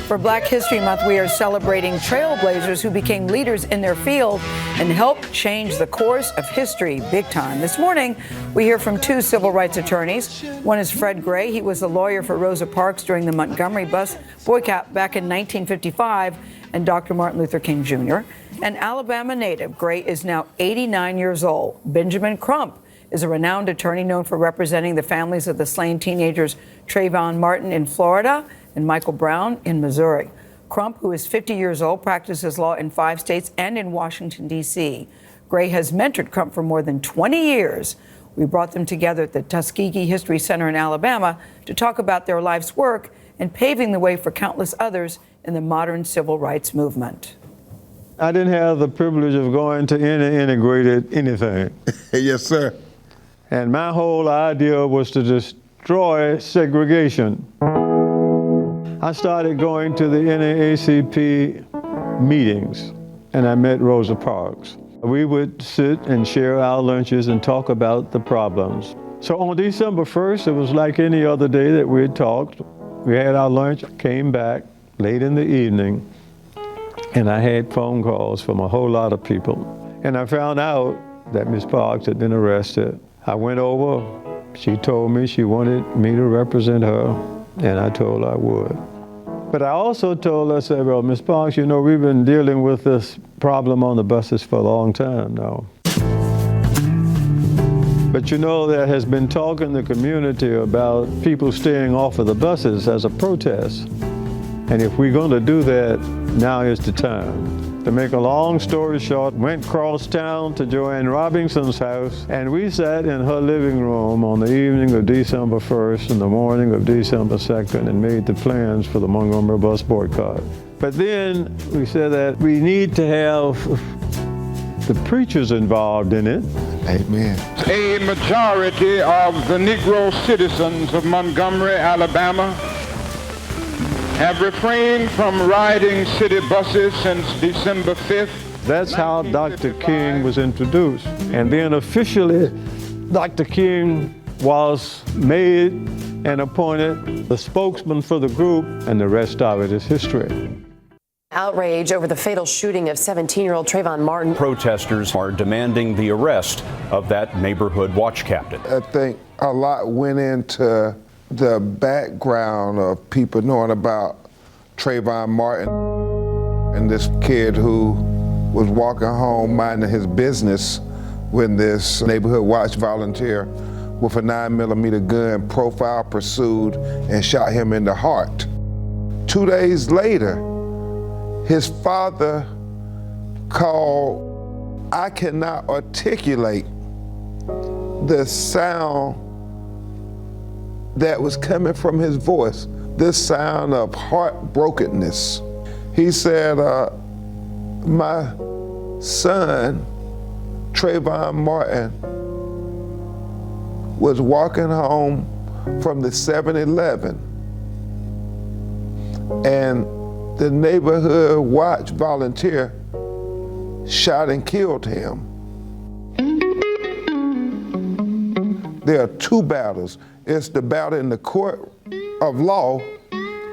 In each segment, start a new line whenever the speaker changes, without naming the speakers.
For Black History Month, we are celebrating trailblazers who became leaders in their field and helped change the course of history big time. This morning, we hear from two civil rights attorneys. One is Fred Gray. He was a lawyer for Rosa Parks during the Montgomery Bus Boycott back in 1955, and Dr. Martin Luther King Jr. An Alabama native, Gray is now 89 years old. Benjamin Crump is a renowned attorney known for representing the families of the slain teenagers Trayvon Martin in Florida and Michael Brown in Missouri. Crump, who is 50 years old, practices law in 5 states and in Washington, D.C. Gray has mentored Crump for more than 20 years. We brought them together at the Tuskegee History Center in Alabama to talk about their life's work and paving the way for countless others in the modern civil rights movement.
I didn't have the privilege of going to any integrated anything.
Yes, sir.
And my whole idea was to destroy segregation. I started going to the NAACP meetings, and I met Rosa Parks. We would sit and share our lunches and talk about the problems. So on December 1st, it was like any other day that we had talked. We had our lunch, came back late in the evening, and I had phone calls from a whole lot of people. And I found out that Ms. Parks had been arrested. I went over, she told me she wanted me to represent her, and I told her I would. But I also told her, I said, well, Ms. Parks, you know, we've been dealing with this problem on the buses for a long time now. But you know, there has been talk in the community about people staying off of the buses as a protest. And if we're going to do that, now is the time. To make a long story short, went across town to Joanne Robinson's house, and we sat in her living room on the evening of December 1st and the morning of December 2nd and made the plans for the Montgomery Bus Boycott. But then we said that we need to have the preachers involved in it.
Amen.
A majority of the Negro citizens of Montgomery, Alabama, have refrained from riding city buses since December 5th.
That's how Dr. King was introduced. And then officially, Dr. King was made and appointed the spokesman for the group, and the rest of it is history.
Outrage over the fatal shooting of 17-year-old Trayvon Martin.
Protesters are demanding the arrest of that neighborhood watch captain.
I think a lot went into the background of people knowing about Trayvon Martin and this kid who was walking home minding his business when this neighborhood watch volunteer with a 9mm gun profile pursued and shot him in the heart. 2 days later, his father called. I cannot articulate the sound that was coming from his voice, this sound of heartbrokenness. He said, my son, Trayvon Martin, was walking home from the 7-Eleven, and the neighborhood watch volunteer shot and killed him. There are two battles. It's the battle in the court of law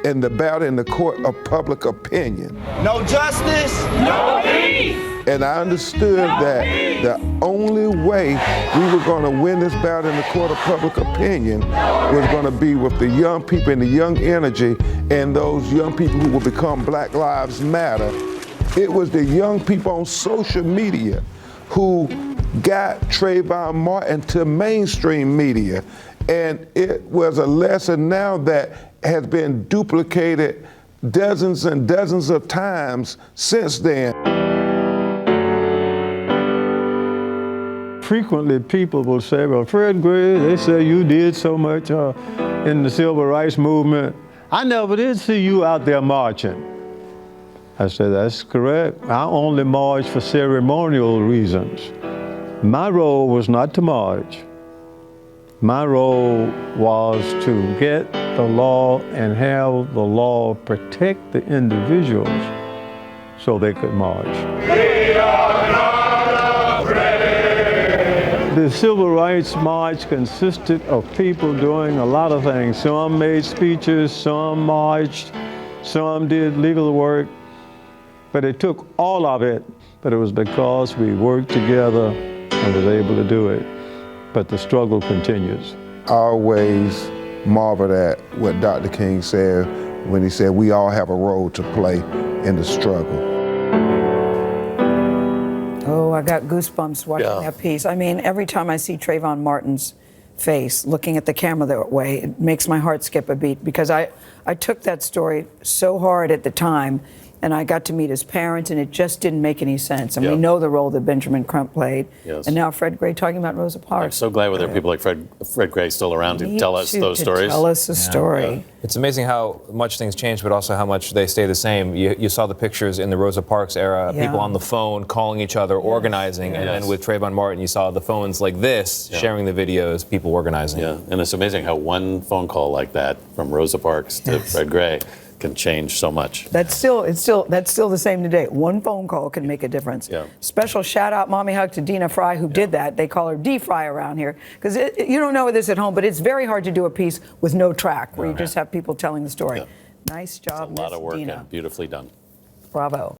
and the battle in the court of public opinion.
No justice, no peace.
And I understood that the only way we were going to win this battle in the court of public opinion was going to be with the young people and the young energy and those young people who will become Black Lives Matter. It was the young people on social media who got Trayvon Martin to mainstream media. And it was a lesson now that has been duplicated dozens and dozens of times since then.
Frequently, people will say, well, Fred Gray, they say you did so much in the civil rights movement. I never did see you out there marching. I said, that's correct. I only marched for ceremonial reasons. My role was not to march. My role was to get the law and have the law protect the individuals so they could march.
We are not afraid.
The Civil Rights March consisted of people doing a lot of things. Some made speeches, some marched, Some did legal work, but it took all of it. But it was because we worked together and was able to do it. But the struggle continues.
I always marveled at what Dr. King said when he said we all have a role to play in the struggle.
Oh, I got goosebumps watching that piece. I mean, every time I see Trayvon Martin's face looking at the camera that way, it makes my heart skip a beat, because I took that story so hard at the time, and I got to meet his parents, and it just didn't make any sense. And we know the role that Benjamin Crump played.
Yes.
And now Fred Gray talking about Rosa Parks.
I'm so glad there are people like Fred Gray still around to tell us those stories.
Tell us the story.
Yeah. It's amazing how much things change, but also how much they stay the same. You saw the pictures in the Rosa Parks era, people on the phone calling each other, organizing, and then with Trayvon Martin, you saw the phones like this, sharing the videos, people organizing.
Yeah, and it's amazing how one phone call like that from Rosa Parks to Fred Gray can change so much.
That's still the same today. One phone call can make a difference.
Yeah.
Special shout out, mommy hug to Deanna Fry, who did that. They call her D Fry around here, because you don't know this at home, but it's very hard to do a piece with no track where you just have people telling the story. Nice job,
It's a lot of work
Deanna.
and beautifully done.
Bravo.